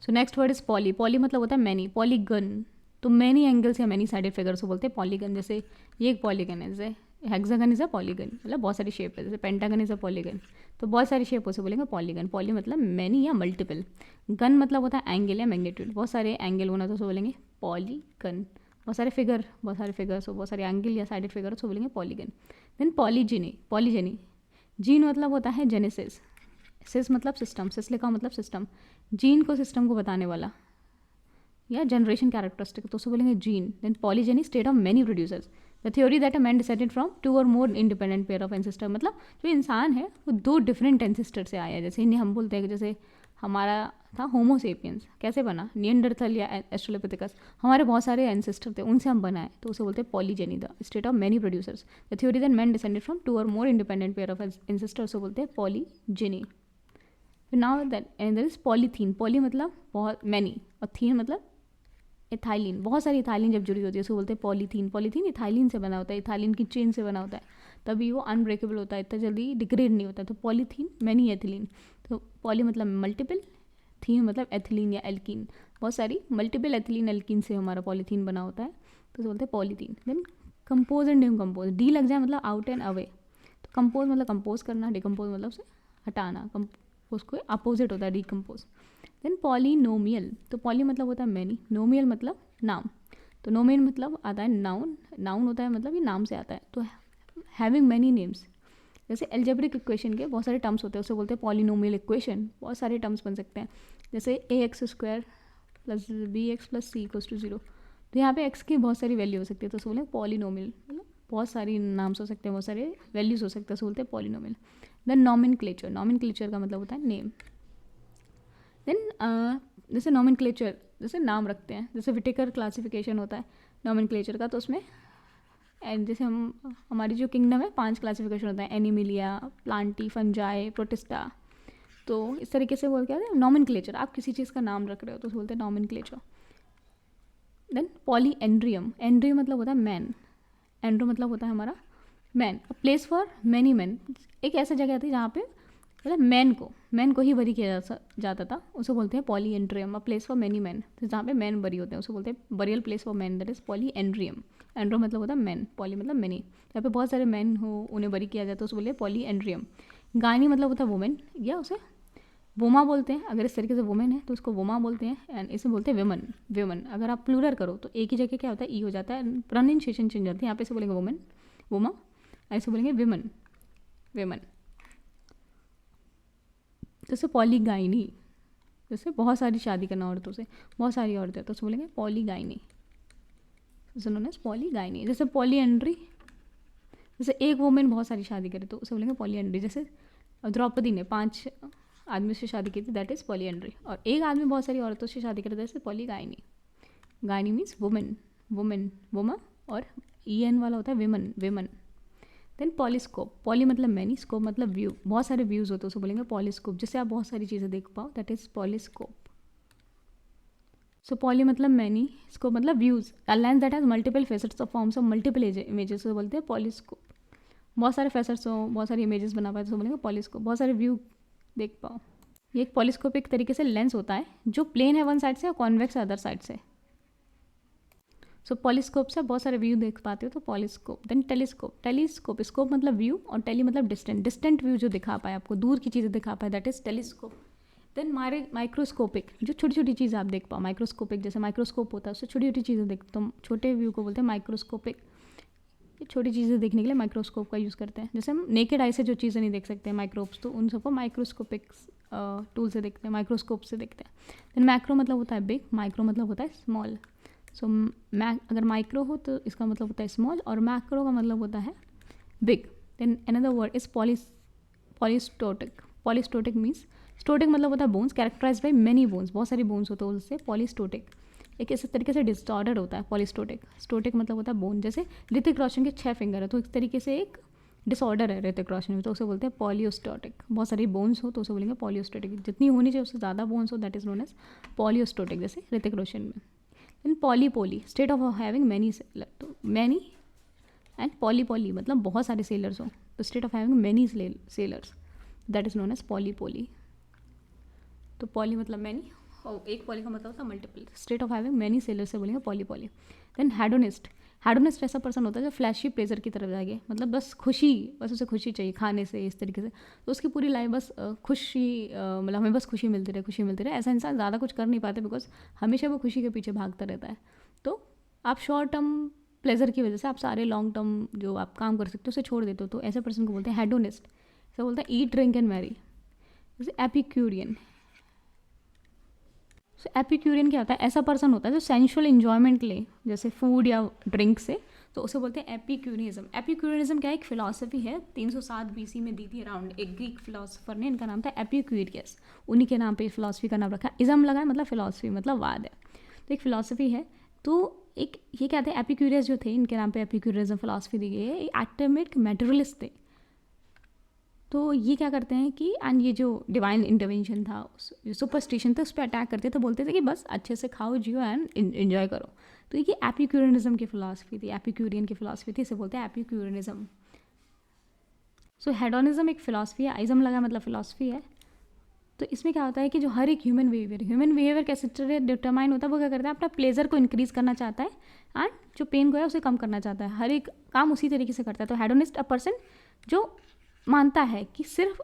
So next word is poly. Poly मतलब होता है मैनी. पॉलीगन तो मैनी एंगल्स या मैनी साइडेड फिगर्स को बोलते हैं पॉलीगन. जैसे ये एक पॉलीगन है, जैसे हेक्सागन इज अ पॉलीगन, मतलब बहुत सारी शेप है. जैसे पेंटागन इज अ पॉलीगन, तो बहुत सारी शेप उसे बोलेंगे पॉलीगन. पॉली मतलब मैनी या मल्टीपल. गन मतलब होता है एंगल या मैग्नीट्यूड, बहुत सारे एंगल होना तो उसे बोलेंगे पॉलीगन. बहुत सारे फिगर्स हो, बहुत सारे एंगल या साइडेड फिगर उसको बोलेंगे पॉलीगन. देन पॉलीजेनी. जीन मतलब होता है जेनेसिस. सिस मतलब सिस्टम, सिस लिखा मतलब सिस्टम. जीन को सिस्टम को बताने वाला या जनरेशन कैरेक्टरिस्टिक तो उसे बोलेंगे gene. Then polygeny state of many producers. The theory that a man descended from 2 और more independent pair of ancestor, मतलब जो इंसान है वो 2 डिफरेंट एंसेस्टर से आया है. जैसे इन्हें हम बोलते हैं कि जैसे हमारा था होमोसेपियंस, कैसे बना, नियंडरथल या एस्ट्रोलोपिथिकस, हमारे बहुत सारे एंसेस्टर थे, उनसे हम बनाए, तो उसे बोलते हैं polygeny, the state of many producers. The theory that man descended from 2 और more independent pair of ancestor उसे बोलते हैं polygeny. Now that and there is polythene. Poly मतलब बहुत मैनी और थीन मतलब इथाइलिन. बहुत सारी इथाइलिन जब जुड़ी होती है उसको बोलते हैं पॉलीथीन. पॉलीथीन इथाइलिन से बना होता है, इथाइलिन की चेन से बना होता है, तभी वो अनब्रेकेबल होता है, इतना जल्दी डिग्रेड नहीं होता. तो पॉलीथीन मैनी एथिलीन. तो पॉली मतलब मल्टीपल, थीन मतलब एथिलीन या एल्कीन. बहुत सारी मल्टीपल एथिलीन एल्कीन से हमारा पॉलीथीन बना होता है, तो बोलते हैं polythene. Then compose and decompose. De लग जाए मतलब आउट एंड अवे. तो कंपोज मतलब कंपोज करना, डिकम्पोज मतलब उसे हटाना. कंपोज को अपोजिट होता है डिकम्पोज. Then polynomial. तो पॉली मतलब होता है मैनी, नोमियल मतलब नाम. तो नोमियल मतलब आता है नाउन, नाउन होता है मतलब ये नाम से आता है. तो हैविंग मैनी नेम्स. जैसे एल्जेब्रिक इक्वेशन के बहुत सारे टर्म्स होते हैं, उसे बोलते हैं पॉलीनोमियल इक्वेशन. बहुत सारे टर्म्स बन सकते हैं, जैसे ax² plus bx plus c equals to 0. तो यहाँ पे x की बहुत सारी वैल्यू हो सकती है, तो उसे बोलेंगे पॉलीनोमियल. मतलब बहुत सारी नाम्स हो सकते हैं, बहुत सारे वैल्यूज हो सकते हैं, उसे बोलते हैं पॉलीनोमियल. Then nomenclature. नॉमेनक्लेचर का मतलब होता है नेम. देन जैसे नॉमेनक्लेचर, जैसे नाम रखते हैं, जैसे विटेकर क्लासिफिकेशन होता है नॉमेनक्लेचर का, तो उसमें एंड जैसे हम हमारी जो किंगडम है 5 क्लासिफिकेशन होता है, एनिमिलिया, प्लांटी, फंजाई, प्रोटिस्टा. तो इस तरीके से बोल क्या है नॉमेनक्लेचर. आप किसी चीज़ का नाम रख रहे हो तो बोलते हैं नॉमेनक्लेचर. देन पॉलीएंड्रियम. एंड्रियम मतलब होता है मैन, एंड्रो मतलब होता है हमारा man. A place for many man. एक ऐसा जगह थी जहाँ पे मतलब मैन को ही बरी किया जाता था, उसे बोलते हैं polyandrium. A place for many man, तो जहाँ पे मैन बरी होते हैं उसे बोलते हैं burial place for man, that is polyandrium. Andro मतलब होता है मैन, पॉली मतलब मैनी, जहाँ पे बहुत सारे मैन हो उन्हें बरी किया जाता है उसे बोलते हैं पॉलीएंड्रियम. गायनी मतलब होता है वुमेन, या उसे वोमा बोलते हैं. अगर इस तरीके से वुमेन है तो उसको वोमा बोलते हैं, एंड इसे बोलते हैं विमन. विमन अगर आप प्लूरल करो तो एक ही जगह क्या होता है ई हो जाता है, प्रोनाउंसिएशन चेंज होती है. यहाँ पे से बोलेंगे वुमेन, वोमा, ऐसे बोलेंगे विमन, विमन. जैसे पॉलीगाइनी, जैसे बहुत सारी शादी करना औरतों से, बहुत सारी औरतें, तो उसे बोलेंगे पॉलीगाइनी, नोन एज पॉलीगाइनी. जैसे पॉलीएंड्री, जैसे एक वुमेन बहुत सारी शादी करे तो उसे बोलेंगे पॉलीएंड्री. जैसे द्रौपदी ने 5 आदमी से शादी की थी, दैट इज़ पॉलीएंड्री. और एक आदमी बहुत सारी औरतों से शादी करे, that is polygyny. Gyny means women, women, वुमा, और en वाला होता है women, women. Then polyscope. Poly मतलब मैनी, स्कोप मतलब व्यू, बहुत सारे व्यूज होते हैं उसे बोलेंगे पॉलीस्कोप. जिससे आप बहुत सारी चीज़ें देख पाओ, दैट इज पॉलीस्कोप. सो पॉली मतलब मैनी, स्कोप मतलब views. A lens that has multiple facets और फॉर्म्स ऑफ मल्टीपल इमेजेस को बोलते हैं पॉलीस्कोप. बहुत सारे फेसेट्स हो, बहुत सारी इमेजेस बना पाए तो बोलेंगे पॉलीस्कोप. बहुत सारे व्यू देख पाओ. ये एक पॉलीस्कोप एक तरीके से लेंस होता है जो प्लेन है वन साइड से और कॉन्वेक्स है अदर साइड से. सो पॉलीस्कोप से बहुत सारे व्यू देख पाते हो, तो polyscope. Then telescope. Telescope, scope मतलब व्यू और टेली मतलब डिस्टेंट, डिस्टेंट व्यू जो दिखा पाए आपको, दूर की चीज़ें दिखा पाए, that is telescope. Then microscopic, जो छोटी छोटी चीज़ें आप देख पाओ. माइक्रोस्कोपिक जैसे माइक्रोस्कोप होता है उससे छोटी छोटी चीज़ें देख, तो छोटे व्यू को बोलते हैं माइक्रोस्कोपिक. छोटी चीज़ें देखने के लिए माइक्रोस्कोप का यूज़ करते हैं. जैसे हम नेकेड आई से जो चीज़ें नहीं देख सकते माइक्रोब्स, तो उन सबको माइक्रोस्कोपिक टूल से देखते हैं, माइक्रोस्कोप से देखते हैं. देन मैक्रो मतलब होता है बिग, माइक्रो मतलब होता है स्मॉल. सो अगर माइक्रो हो तो इसका मतलब होता है स्मॉल, और मैक्रो का मतलब होता है big. Then another word is polyostotic. Polyostotic means, ostotic मतलब होता है bones, characterize by many bones, बहुत सारी बोन्स होते हैं उससे पॉलीस्टोटिक. एक इस तरीके से डिसऑर्डर होता है पॉलीस्टोटिक. स्टोटिक मतलब होता है बोन. जैसे ऋतिक रोशन के 6 फिंगर है, तो इस तरीके से एक डिसऑर्डर है ऋतिक रोशन में, तो उसे बोलते हैं पॉलीओस्टोटिक. बहुत सारी बोन्स हो तो उसे बोलेंगे पॉलीओस्टोटिक. जितनी होनी चाहिए उससे ज़्यादा बोन्स हो, that is known as polyostotic, जैसे ऋतिक रोशन में. Then poly, state of having many seller. तो मैनी एंड पॉली मतलब बहुत सारे सेलर्स हो, तो state of having many sellers, that is known as poly. तो पॉली मतलब मैनी एक पॉली का मतलब होता है multiple, state of having many seller से बोलेंगे poly poly. Then hedonist, hedonist ऐसा पर्सन होता है जो फ्लैशी प्लेजर की तरफ जाएंगे, मतलब बस खुशी, बस उसे खुशी चाहिए खाने से इस तरीके से, तो उसकी पूरी लाइफ बस खुशी, मतलब हमें बस खुशी मिलती रहे, खुशी मिलती रहे। ऐसा इंसान ज़्यादा कुछ कर नहीं पाते बिकॉज हमेशा वो खुशी के पीछे भागता रहता है। तो आप शॉर्ट टर्म प्लेजर की वजह से आप सारे लॉन्ग टर्म जो आप काम कर सकते हो उसे छोड़ देते हो, तो ऐसे पर्सन को बोलते हैं हेडोनिस्ट। ऐसा बोलते हैं ईट ड्रिंक एंड मैरी। जैसे एपिक्यूरियन, सो एपिक्यूरियन क्या होता है, ऐसा पर्सन होता है जो सेंशुअल इन्जॉयमेंट ले जैसे फूड या ड्रिंक से, तो उसे बोलते हैं एपिक्यूरियनिज्म। एपिक्यूरियनिज्म क्या है, एक फिलॉसफी है, 307 BC में दी थी अराउंड एक ग्रीक फिलोसफर ने, इनका नाम था एपिक्यूरियस, उन्हीं के नाम पे फिलॉसफी का नाम रखा। इज्म लगा है मतलब फिलॉसफी मतलब वाद है, तो एक फिलॉसफी है। तो एक ये क्या थे, एपिक्यूरियस जो थे इनके नाम पे एपिक्यूरियनिज्म फिलॉसफी दी गई है। एक्टिमिक मेटेरियलिस्ट थे, तो ये क्या करते हैं कि एंड ये जो डिवाइन इंटरवेंशन था, जो सुपरस्टिशन था उस पर अटैक करते थे, बोलते थे कि बस अच्छे से खाओ जियो एंड एंजॉय करो। तो ये एपिक्यूरियनिज्म की फिलॉसफी थी, एपिक्यूरियन की फिलॉसफी थी, इसे बोलते हैं एपिक्यूरियनिज्म। सो हेडोनिज्म एक फिलॉसफी है, आइज्म लगा मतलब फिलॉसफी है। तो इसमें क्या होता है कि जो हर एक ह्यूमन बिहेवियर कैसे डिटरमाइन होता है, वो क्या करता है, अपना प्लेजर को इंक्रीज करना चाहता है एंड जो पेन को है उसे कम करना चाहता है, हर एक काम उसी तरीके से करता है। तो हेडोनिस्ट अ पर्सन जो मानता है कि सिर्फ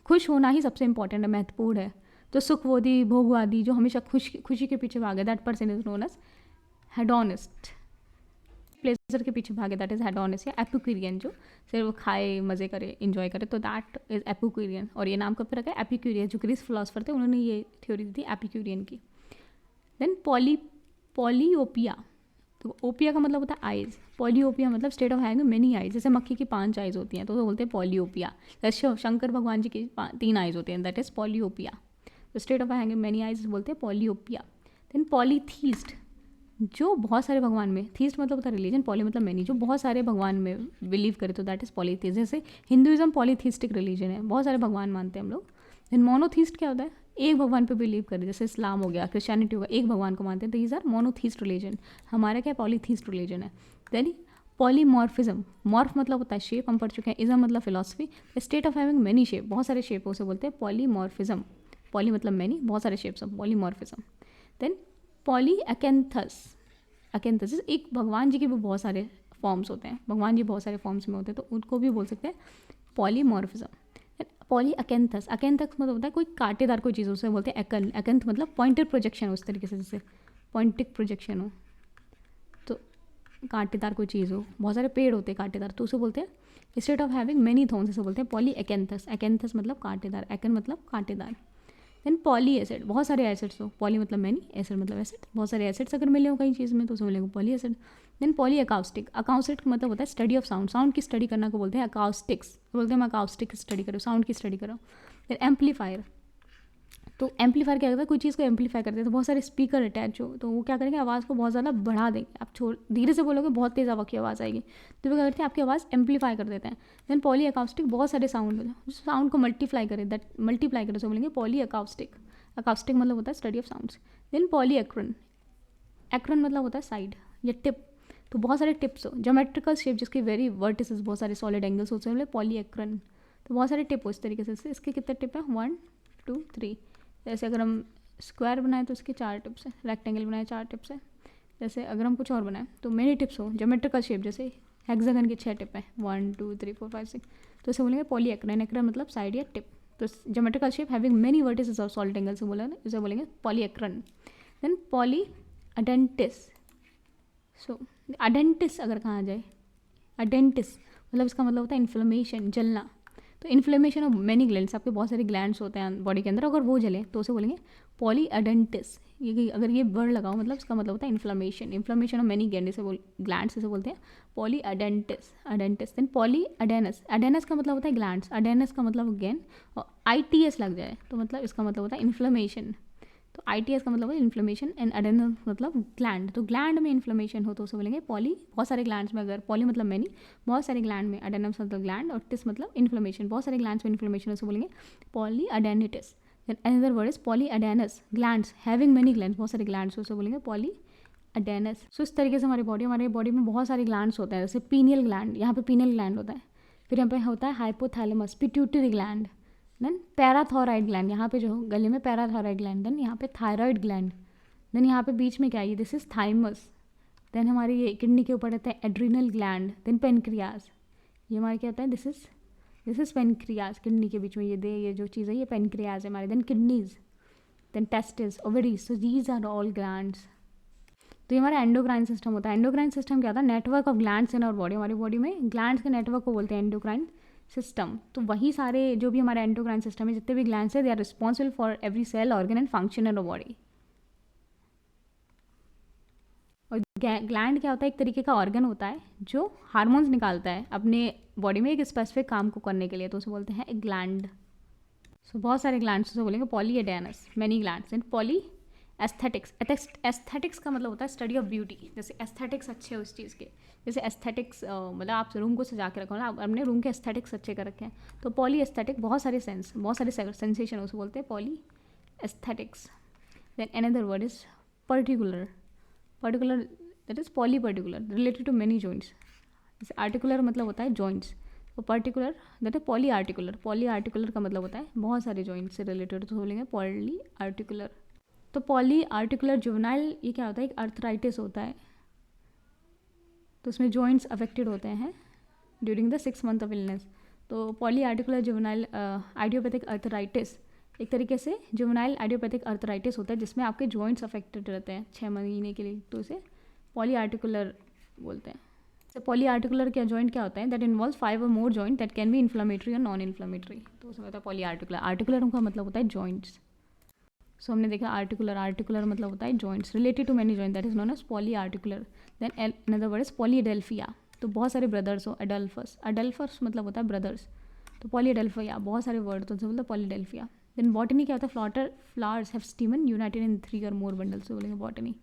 खुश होना ही सबसे इंपॉर्टेंट है, महत्वपूर्ण है। तो सुखवादी भोगवादी जो हमेशा खुशी के पीछे भागे, that person is known as hedonist. Pleasure के पीछे भागे, दैट इज हेडोनिस्ट। या एपिक्यूरियन जो सिर्फ खाए मजे करे इंजॉय करे, तो दैट इज एपिक्यूरियन। और ये नाम कब पे रखा है, एपिक्यूरियस, जो ग्रीस फिलोसफर थे उन्होंने ये थ्योरी दी थी एपिक्यूरियन की। देन पॉलीओपिया, तो ओपिया का मतलब होता है आइज़, पॉलीओपिया मतलब state of having many eyes. जैसे मक्खी की 5 आइज़ होती हैं तो वो बोलते हैं पॉलीओपिया। जैसे शंकर भगवान जी की 3 आइज़ होती हैं, दैट इज़ पॉलीओपिया। तो state of having many eyes बोलते हैं पॉलीओपिया। देन पॉलीथीस्ट, जो बहुत सारे भगवान में, थीस्ट मतलब होता है रिलीजन, पॉली मतलब मैनी, जो बहुत सारे भगवान में बिलीव करे, तो दैट इज़ पॉलीथीस्ट। जैसे हिंदुइज्म पॉलीथीस्टिक रिलीजन है, बहुत सारे भगवान मानते हैं हम लोग। देन मोनोथीस्ट क्या होता है, एक भगवान पे बिलीव करे, जैसे इस्लाम हो गया, क्रिश्चियनिटी हो गया, एक भगवान को मानते हैं, तो दीज आर मोनोथीस्ट रिलीजन। हमारा क्या पॉलीथीस्ट रिलीजन है। देन पॉलीमॉर्फिज्म, मॉर्फ मतलब होता है शेप, हम पढ़ चुके हैं। इज्म मतलब philosophy, state of having many shape, बहुत सारे शेप उसे बोलते हैं पॉलीमॉर्फिज्म। पॉली मतलब मैनी, बहुत सारे shapes of polymorphism. Then poly acanthus, acanthus एक भगवान जी के भी बहुत सारे फॉर्म्स होते हैं, भगवान जी बहुत सारे फॉर्म्स में होते हैं, तो उनको भी बोल सकते हैं पॉलीमॉर्फिज्म। पॉली अकेंथस, अकेंथस मतलब होता है कोई कांटेदार कोई चीज़, उसे बोलते हैं एकन। अकेंथ मतलब पॉइंटेड प्रोजेक्शन, उस तरीके से जैसे पॉइंटिक प्रोजेक्शन हो, तो कांटेदार कोई चीज़ हो, बहुत सारे पेड़ होते हैं कांटेदार, तो उसे बोलते हैं state of having many thorns, इसे बोलते हैं पॉली अकेंथस। अकेंथस मतलब कांटेदार, एकन मतलब कांटेदार। देन पॉली एसिड, बहुत सारे एसिड्स हो, पॉली मतलब मैनी, एसिड मतलब एसिड, बहुत सारे एसिड्स अगर मिले हो कहीं चीज़ में तो उसे मिलेगा poly acid. Then poly acoustic, acoustic मतलब होता है स्टडी ऑफ साउंड, साउंड की स्टडी करना को बोलते हैं अकाउस्टिक्स, बोलते हैं हम अकाउस्टिक स्टडी करो, साउंड की स्टडी करो। देन एम्पलीफायर, तो एम्पलीफायर क्या करता है, कोई चीज़ को एम्पलीफाई करते हैं, तो बहुत सारे स्पीकर अटैच हो, तो वो क्या करेंगे, आवाज़ को बहुत ज़्यादा बढ़ा देंगे। आप धीरे से बोलोगे बहुत तेज़ आवाज़ की आवाज़ आएगी, तो वो क्या करते हैं, आपकी आवाज़ एम्पलीफाई कर देते हैं। देन पॉली अकाउस्टिक, बहुत सारे साउंड को मल्टीप्लाई करे, दैट मल्टीप्लाई करे, तो बोलेंगे पॉली अकाउस्टिक। अकाउस्टिक मतलब होता है study of sounds. Then poly acron, acron मतलब होता है साइड या टिप, तो बहुत सारे टिप्स हो, ज्योमेट्रिकल शेप जिसके वेरी वर्टिसेस, बहुत सारे सॉलिड एंगल्स होते हैं, पॉली एक्रोन। तो बहुत सारे टिप हो इस तरीके से, इसके कितने टिप हैं, 1 2 3। जैसे अगर हम स्क्वायर बनाएं तो इसके 4 टिप्स हैं, रेक्टेंगल बनाए 4 टिप्स हैं। जैसे अगर हम कुछ और बनाएं तो मेनी टिप्स हो, ज्योमेट्रिकल शेप जैसे हेक्सागन के 6 टिप हैं, 1 2 3 4 5 6, तो इसे बोलेंगे पॉली एक्रोन। एक्रोन मतलब साइड या टिप, तो geometrical shape having many vertices और सॉलिड एंगल से बोला, इसे बोलेंगे पॉली एक्रोन। देन पॉली अडेंटिस, सो अडेंटिस अगर कहा जाए, अडेंटिस मतलब इसका मतलब होता है इन्फ्लेमेशन, जलना। तो इन्फ्लेमेशन ऑफ मेनी ग्लैंड्स, आपके बहुत सारे ग्लैंड्स होते हैं बॉडी के अंदर, अगर वो जले तो उसे बोलेंगे पॉली अडेंटिस। ये अगर ये वर्ड लगाओ मतलब इसका मतलब होता है inflammation, inflammation of many glands से बोलते हैं पॉली अडेंटिस। अडेंटिस। देन पॉली अडेनस, अडेनस का मतलब होता है ग्लैंड्स, अडेनस का मतलब अगेन और ITS लग जाए तो मतलब इसका मतलब होता है इन्फ्लेमेशन, तो ITS का मतलब है इन्फ्लेमेशन एंड अडेनस मतलब ग्लैंड, तो ग्लैंड में इन्फ्लेमेशन हो तो उसे बोलेंगे पॉली। बहुत सारे ग्लैंड्स में, अगर पॉली मतलब मैनी, बहुत सारे ग्लैंड में, अडेनस मतलब ग्लैंड और टिस मतलब इन्फ्लेमेशन, बहुत सारे ग्लैंड्स में इन्फ्लेमेशन है, उसे बोलेंगे poly adenitis. Then another word is poly adenous, glands having many glands, बहुत सारे ग्लैंड्स उसे बोलेंगे पॉली अडेनस। सो इस तरीके से हमारी बॉडी में बहुत सारे ग्लैंड्स होते हैं, जैसे पीनियल ग्लैंड, यहाँ पे पीनियल ग्लैंड होता है, फिर यहाँ पे होता है hypothalamus, pituitary gland, then parathyroid gland, यहाँ पे जो गले में पैराथोराइड ग्लैंड, देन यहाँ पे थायराइड ग्लैंड, देन यहाँ पे बीच में क्या है, दिस इज थाइमस, देन हमारी ये किडनी के ऊपर रहता है एड्रिनल ग्लैंड, देन पेनक्रियाज, ये हमारे क्या होता है, दिस इज पेनक्रियाज, किडनी के बीच में ये जो चीज़ है ये पेनक्रियाज है हमारे, then kidneys, then testis, ovaries, so these are all glands. तो ये हमारा एंडोक्राइन सिस्टम होता है। एंडोक्राइन सिस्टम क्या होता है, network of glands in our body, हमारी बॉडी में ग्लैंड्स के नेटवर्क को बोलते हैं एंडोक्राइन सिस्टम। तो वही सारे जो भी हमारा एंडोक्राइन सिस्टम है, जितने भी ग्लैंड्स है, they are responsible for every cell, organ and function in our body. और ग्लैंड क्या होता है, एक तरीके का ऑर्गन होता है जो हार्मोन्स निकालता है अपने बॉडी में एक स्पेसिफिक काम को करने के लिए, तो उसे बोलते हैं ग्लैंड। सो बहुत सारे ग्लैंड्स से बोलेंगे polyadenous, many glands, and poly aesthetics. Aesthetics का मतलब होता है स्टडी ऑफ ब्यूटी, जैसे एस्थेटिक्स अच्छे उस चीज़ के, जैसे एस्थेटिक्स मतलब आप रूम को सजा के रखो ना, आप अपने रूम के एस्थेटिक्स अच्छे कर रखे हैं, तो पॉली एस्थेटिक, बहुत सारे सेंसेशन उसे बोलते हैं poly aesthetics. Then another word is particular, that is poly particular, related to many joints. जैसे आर्टिकुलर मतलब होता है जॉइंट्स, तो particular that is poly articular. Poly articular का मतलब होता है बहुत सारे जॉइंट्स से रिलेटेड, तो बोलेंगे पॉली आर्टिकुलर। तो पॉली आर्टिकुलर जुवेनाइल, ये क्या होता है, एक अर्थराइटिस होता है, तो उसमें जॉइंट्स अफेक्टेड होते हैं during the 6 month of illness. तो poly articular juvenile idiopathic arthritis एक तरीके से जुवेनाइल आइडियोपैथिक अर्थराइटिस होता है, जिसमें आपके जॉइंट्स अफेक्टेड रहते हैं 6 महीने के लिए, तो इसे पॉली आर्टिकुलर बोलते हैं। तो पॉली आर्टिकुलर क्या जॉइंट क्या होता है, that involve 5 or more joint that can be inflammatory और नॉन इन्फ्लामेटरी, तो उसमें होता है पॉली आर्टिकुलर। आर्टिकुलर का मतलब होता है जॉइंट्स। सो हमने देखा आर्टिकुलर मतलब होता है joints related to many joint, that is known as poly articular. Then another word is polyadelphia, तो बहुत सारे ब्रदर्स हो, अडल्फस मतलब होता है ब्रदर्स, तो पॉलीडेल्फिया, बहुत सारे वर्ड, तो बोलते हैं पॉलीडेल्फिया। देन बॉटनी क्या होता है, flowers have stamen united in 3 or more bundles, तो बोलेंगे बॉटनी।